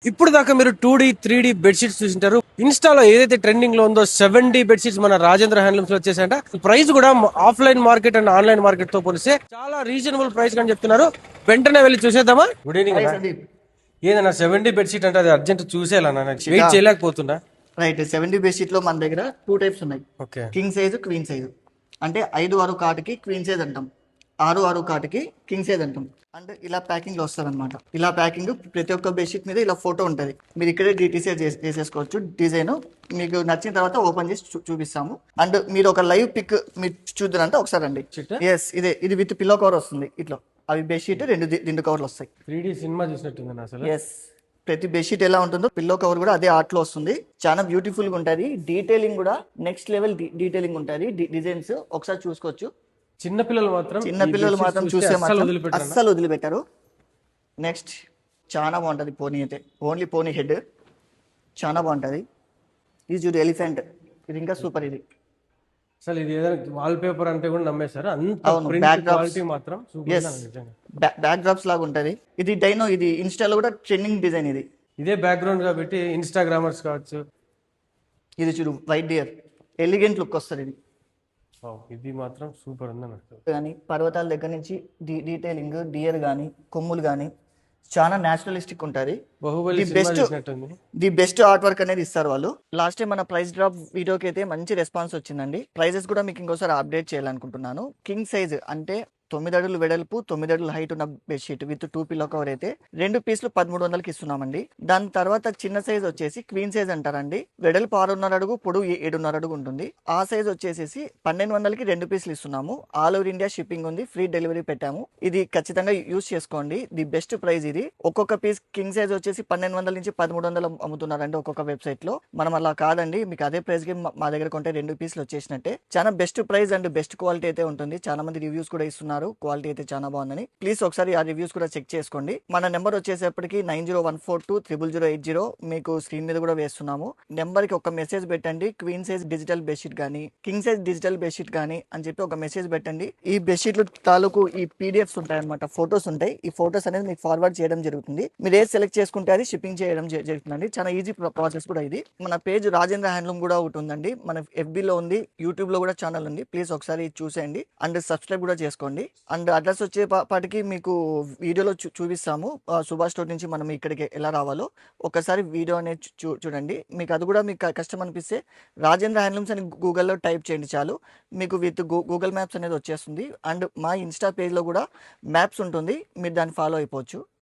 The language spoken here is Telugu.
ఇప్పుడు దాకా మీరు 2D 3D బెడ్షీట్స్ చూసింటారు. ఇన్స్టాలో ఏదైతే ట్రెండింగ్ లో ఉందో 7D బెడ్షీట్స్ మన రాజేంద్ర హ్యాండ్లూమ్స్ లో వచ్చేసాయంట. ప్రైస్ కూడా offline market and online market తో పోలిస్తే చాలా రీజనబుల్ ప్రైస్ అని చెప్తున్నారు. వెంటనే వెళ్ళి చూసేద్దామా? గుడ్ ఈవినింగ్ హాయ్ అన్న. సందీప్. ఏదన్నా 7D బెడ్షీట్ అంటే అది అర్జెంట్ చూసేయాలన్నా, నాకు బెడ్షీటా? వెయిట్ చేయలేకపోతున్నా. రైట్. 70 బెడ్షీట్ లో మన దగ్గర టూ టైప్స్ ఉన్నాయి. Okay. King size, queen size. అంటే 5 6 కాటుకి క్వీన్ సైజ్ అంటాం, 6 6 కాటుకి కింగ్ సైజ్ అంటాం. అంటే ఇలా ప్యాకింగ్ లో వస్తుంది అనమాట. ఇలా ప్యాకింగ్ ప్రతి ఒక్క బెడ్షీట్ మీద ఇలా ఫోటో ఉంటుంది. మీరు ఇక్కడే డిటిసైడ్ చేసేసుకోవచ్చు డిజైన్. మీకు నచ్చిన తర్వాత ఓపెన్ చేసి చూపిస్తాము. అండ్ మీరు ఒక లైవ్ పిక్ మీరు చూద్దారంటే ఒకసారి అండి. ఎస్, ఇది విత్ పిల్లో కవర్ వస్తుంది. ఇట్లా అవి బెడ్షీట్ రెండు కవర్లు వస్తాయి. 3D సినిమా చూసినట్టుంది అసలు. ఎస్, ప్రతి బెడ్షీట్ ఎలా ఉంటుందో పిల్లో కవర్ కూడా అదే ఆర్ట్ లో వస్తుంది. చాలా బ్యూటిఫుల్ గా ఉంటుంది. డీటెయిలింగ్ కూడా నెక్స్ట్ లెవెల్ డీటెయిలింగ్ ఉంటుంది. డిజైన్స్ ఒకసారి చూసుకోవచ్చు. చిన్నపిల్లలు మాత్రం చూసే అస్సలు వదిలిపెట్టారు. నెక్స్ట్ చాలా బాగుంటుంది. పోనీ అయితే ఓన్లీ పోనీ హెడ్ చాలా బాగుంటుంది. ఇది చూడు ఎలిఫెంట్, ఇది ఇంకా సూపర్. ఇది అసలు ఇది ఏదైనా వాల్ పేపర్ అంటే కూడా నమ్మేశారు. అంత అవును, ప్రింట్ బ్యాక్ డ్రాప్స్. క్వాలిటీ మాత్రం సూపర్ ఎస్, నిజంగా. బ్యాక్ డ్రాప్స్ లాగా ఉంటుంది. ఇది డైనో, ఇది ఇన్స్టాలో కూడా ట్రెండింగ్ డిజైన్. ఇది ఇదే బ్యాక్గ్రౌండ్ గా పెట్టి ఇన్స్టాగ్రామర్స్ కావచ్చు. ఇది చూడు వైట్ డియర్, ఎలిగెంట్ లుక్ వస్తుంది. ఇది ఇది మాత్రం సూపర్ ఉంది నాకు. కానీ పర్వతాల దగ్గర నుంచి డీటెయిలింగ్, డియర్ కానీ కొమ్ములు కానీ చాలా నేచురలిస్టిక్ ఉంటుంది. బాహుబలి సినిమా బెస్ట్ చూసినట్టుంది. ది బెస్ట్ ఆర్ట్ వర్క్ అనేది ఇస్తారు వాళ్ళు. లాస్ట్ టైం మన ప్రైస్ డ్రాప్ వీడియోకి అయితే మంచి రెస్పాన్స్ వచ్చిందండి. ప్రైజెస్ కూడా మీకు ఇంకోసారి అప్డేట్ చేయాలనుకుంటున్నాను. కింగ్ సైజ్ అంటే 9 అడుగులు వెడల్పు, 9 అడుగులు హైట్ ఉన్న బెడ్షీట్ విత్ 2 పిల్లో కవర్ అయితే 2 పీసులు 1300కి ఇస్తున్నామండి. దాని తర్వాత చిన్న సైజ్ వచ్చేసి క్వీన్ సైజ్ అంటారండి. వెడల్పు 6.5 అడుగు, పొడవు 7.5 అడుగు ఉంటుంది. ఆ సైజ్ వచ్చేసి 1200కి 2 పీసులు ఇస్తున్నాము. ఆల్ ఓవర్ ఇండియా షిప్పింగ్ ఉంది, ఫ్రీ డెలివరీ పెట్టాము. ఇది ఖచ్చితంగా యూస్ చేసుకోండి. ది బెస్ట్ ప్రైస్ ఇది. ఒక్కొక్క పీస్ కింగ్ సైజ్ వచ్చేసి 1200 నుంచి 1300 అమ్ముతున్నారండి ఒక్కొక్క వెబ్సైట్ లో. మనం అలా కాదండి, మీకు అదే ప్రైస్ కి మా దగ్గర కొంటే 2 పీసులు వచ్చేసినట్టే. చాలా best price and best quality అయితే ఉంటుంది. చాలా మంది రివ్యూస్ కూడా ఇస్తున్నారు, క్వాలిటీ అయితే చాలా బాగుందని. ప్లీజ్ ఒకసారి ఆ రివ్యూస్ కూడా చెక్ చేసుకోండి. మన నెంబర్ వచ్చేసేపటికి 9014200880 మీకు స్క్రీన్ మీద కూడా వేస్తున్నాము. నెంబర్ కి ఒక మెసేజ్ పెట్టండి, క్వీన్ సైజ్ డిజిటల్ బెడ్షీట్ గానీ కింగ్ సైజ్ డిజిటల్ బెడ్షీట్ గానీ అని చెప్పి ఒక మెసేజ్ పెట్టండి. ఈ బెడ్షీట్లు తాలూకు ఈ పీడిఎఫ్స్ ఉంటాయి అనమాట, ఫోటోస్ ఉంటాయి. ఈ ఫోటోస్ అనేది మీకు ఫార్వర్డ్ చేయడం జరుగుతుంది. మీరు ఏది సెలెక్ట్ చేసుకుంటే అది షిప్పింగ్ చేయడం జరుగుతుందండి. చాలా ఈజీ ప్రాసెస్ కూడా ఇది. మన పేజ్ రాజేంద్ర హ్యాండ్లూమ్ కూడా ఒకటి ఉందండి. మన FB లో ఉంది, యూట్యూబ్ లో కూడా ఛానల్ ఉంది. ప్లీజ్ ఒకసారి చూసేయండి అండ్ సబ్స్క్రైబ్ కూడా చేసుకోండి. అండ్ అడ్రస్ వచ్చేపాటికి మీకు వీడియోలో చూపిస్తాము. సుభాష్ స్టోర్ నుంచి మనం ఇక్కడికి ఎలా రావాలో ఒకసారి వీడియో అనేది చూడండి. మీకు అది కూడా మీకు కష్టం అనిపిస్తే రాజేంద్ర హ్యాండ్లూమ్స్ అని గూగుల్లో టైప్ చేయండి చాలు. మీకు విత్ గూగుల్ మ్యాప్స్ అనేది వచ్చేస్తుంది. అండ్ మా ఇన్స్టా పేజ్లో కూడా మ్యాప్స్ ఉంటుంది, మీరు దాన్ని ఫాలో అయిపోవచ్చు.